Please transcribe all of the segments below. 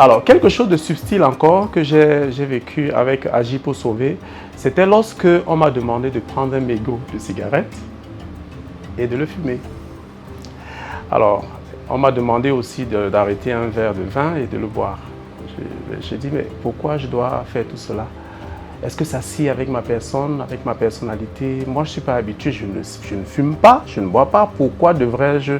Alors, quelque chose de subtil encore que j'ai vécu avec Agir pour sauver, c'était lorsque on m'a demandé de prendre un mégot de cigarette et de le fumer. Alors, on m'a demandé aussi d'arrêter un verre de vin et de le boire. J'ai dit, mais pourquoi je dois faire tout cela? Est-ce que ça scie avec ma personne, avec ma personnalité? Moi, je ne suis pas habitué, je ne fume pas, je ne bois pas. Pourquoi devrais-je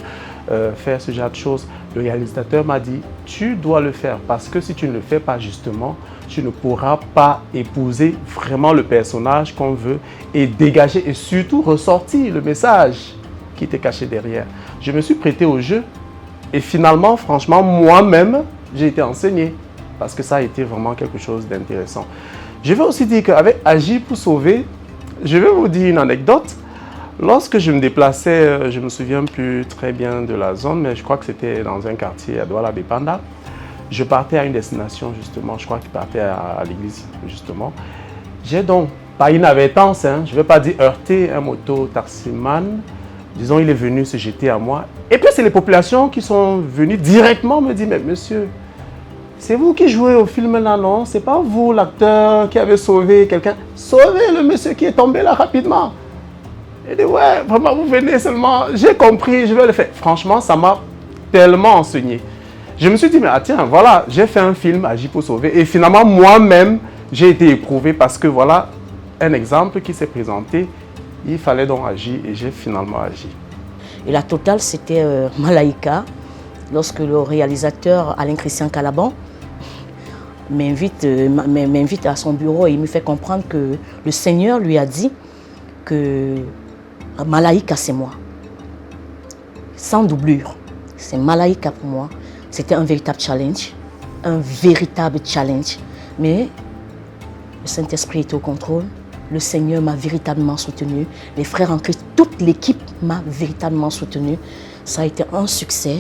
faire ce genre de choses? Le réalisateur m'a dit, tu dois le faire parce que si tu ne le fais pas justement, tu ne pourras pas épouser vraiment le personnage qu'on veut et dégager et surtout ressortir le message qui était caché derrière. Je me suis prêté au jeu et finalement, franchement, moi-même, j'ai été enseigné parce que ça a été vraiment quelque chose d'intéressant. Je vais aussi dire qu'avec Agir pour sauver, je vais vous dire une anecdote. Lorsque je me déplaçais, je ne me souviens plus très bien de la zone, mais je crois que c'était dans un quartier à Douala-Bépanda. Je partais à une destination justement, je crois qu'il partait à l'église justement. J'ai donc, par inadvertance, je ne vais pas dire heurté, un moto-taximan. Disons, il est venu se jeter à moi. Et puis, c'est les populations qui sont venues directement me dire, mais monsieur, c'est vous qui jouez au film là, non? C'est pas vous, l'acteur, qui avez sauvé quelqu'un? Sauvez le monsieur qui est tombé là rapidement. Il dit, ouais, vraiment, vous venez seulement. J'ai compris, je vais le faire. Franchement, ça m'a tellement enseigné. Je me suis dit, mais tiens, voilà, j'ai fait un film, Agir pour sauver. Et finalement, moi-même, j'ai été éprouvé parce que voilà, un exemple qui s'est présenté. Il fallait donc agir et j'ai finalement agi. Et la totale, c'était Malaïka, lorsque le réalisateur Alain-Christian Calaban m'invite à son bureau et il me fait comprendre que le Seigneur lui a dit que Malaïka, c'est moi. Sans doublure. C'est Malaïka pour moi. C'était un véritable challenge. Un véritable challenge. Mais le Saint-Esprit était au contrôle. Le Seigneur m'a véritablement soutenu. Les frères en Christ, toute l'équipe m'a véritablement soutenu. Ça a été un succès.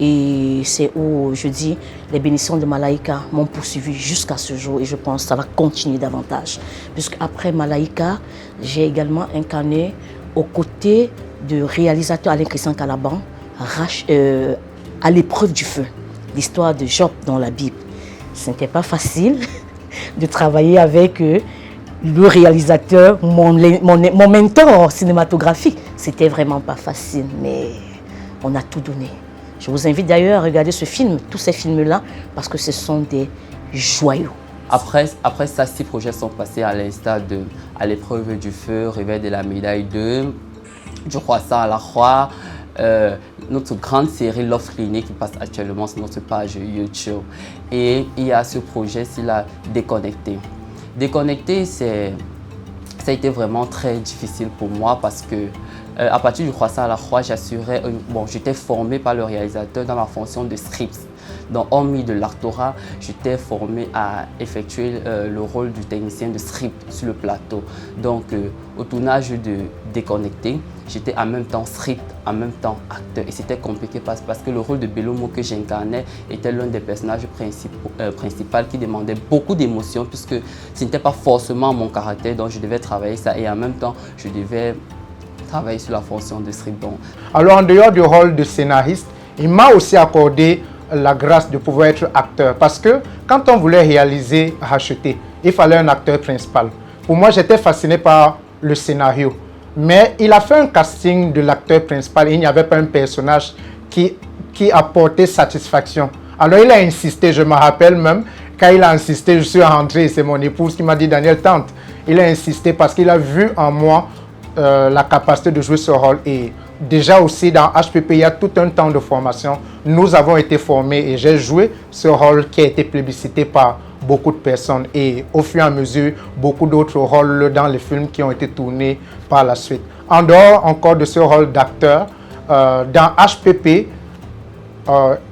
Et c'est où, je dis, les bénédictions de Malaïka m'ont poursuivi jusqu'à ce jour. Et je pense que ça va continuer davantage. Puisqu'après Malaïka, j'ai également incarné aux côtés du réalisateur Alain-Christian Calaban à l'épreuve du feu. L'histoire de Job dans la Bible. Ce n'était pas facile de travailler avec le réalisateur, mon mentor cinématographique. C'était vraiment pas facile, mais on a tout donné. Je vous invite d'ailleurs à regarder ce film, tous ces films-là, parce que ce sont des joyaux. Après ça, 6 projets sont passés à l'instar de À l'épreuve du feu, Réveil de la médaille 2, Du croissant à la croix, notre grande série Love Clinic qui passe actuellement sur notre page YouTube. Et il y a ce projet-ci là, Déconnecté. Déconnecté, ça a été vraiment très difficile pour moi parce que à partir du croissant à la croix, j'étais formé par le réalisateur dans la fonction de script. Donc, hormis de l'actorat, j'étais formé à effectuer le rôle du technicien de script sur le plateau. Donc, au tournage de Déconnecté, j'étais en même temps script, en même temps acteur. Et c'était compliqué parce que le rôle de Belomo que j'incarnais était l'un des personnages principaux qui demandait beaucoup d'émotions puisque ce n'était pas forcément mon caractère, donc je devais travailler ça. Et en même temps, je devais travailler sur la fonction de script. Alors, en dehors du rôle de scénariste, il m'a aussi accordé la grâce de pouvoir être acteur. Parce que quand on voulait réaliser Racheter, il fallait un acteur principal. Pour moi, j'étais fasciné par le scénario. Mais il a fait un casting de l'acteur principal et il n'y avait pas un personnage qui apportait satisfaction. Alors il a insisté, je me rappelle même, quand il a insisté, je suis rentré, c'est mon épouse qui m'a dit, Daniel, tente. Il a insisté parce qu'il a vu en moi la capacité de jouer ce rôle. Et déjà aussi dans HPP, il y a tout un temps de formation. Nous avons été formés et j'ai joué ce rôle qui a été plébiscité par beaucoup de personnes. Et au fur et à mesure, beaucoup d'autres rôles dans les films qui ont été tournés par la suite. En dehors encore de ce rôle d'acteur, dans HPP,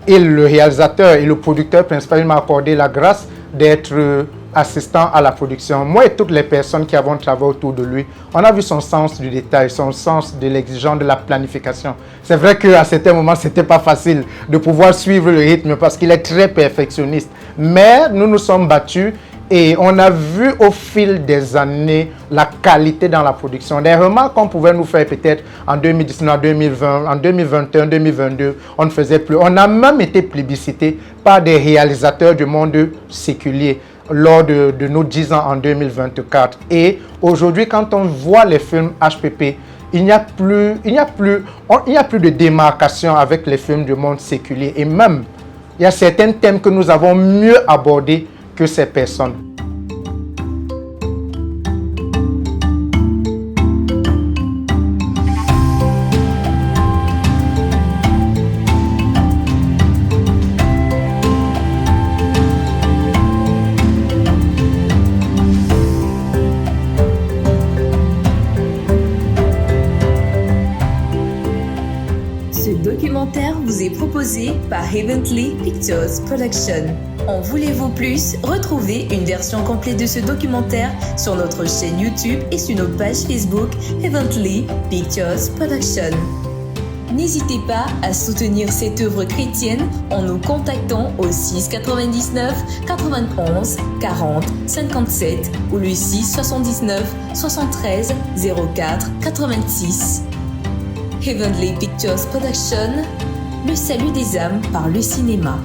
et le réalisateur et le producteur principal m'a accordé la grâce d'être assistant à la production. Moi et toutes les personnes qui avons travaillé autour de lui, on a vu son sens du détail, son sens de l'exigence, de la planification. C'est vrai qu'à certains moments, ce n'était pas facile de pouvoir suivre le rythme parce qu'il est très perfectionniste. Mais nous nous sommes battus Et on a vu au fil des années la qualité dans la production. Des remarques qu'on pouvait nous faire peut-être en 2019, en 2020, en 2021, 2022, on ne faisait plus. On a même été plébiscité par des réalisateurs du monde séculier lors de nos 10 ans en 2024. Et aujourd'hui, quand on voit les films HPP, il n'y a plus de démarcation avec les films du monde séculier. Et même, il y a certains thèmes que nous avons mieux abordés que ces personnes. Ce documentaire vous est proposé par Heavenly Pictures Production. En voulez-vous plus? Retrouvez une version complète de ce documentaire sur notre chaîne YouTube et sur nos pages Facebook Heavenly Pictures Production. N'hésitez pas à soutenir cette œuvre chrétienne en nous contactant au 6 99 91 40 57 ou le 6 79 73 04 86. Heavenly Pictures Production, le salut des âmes par le cinéma.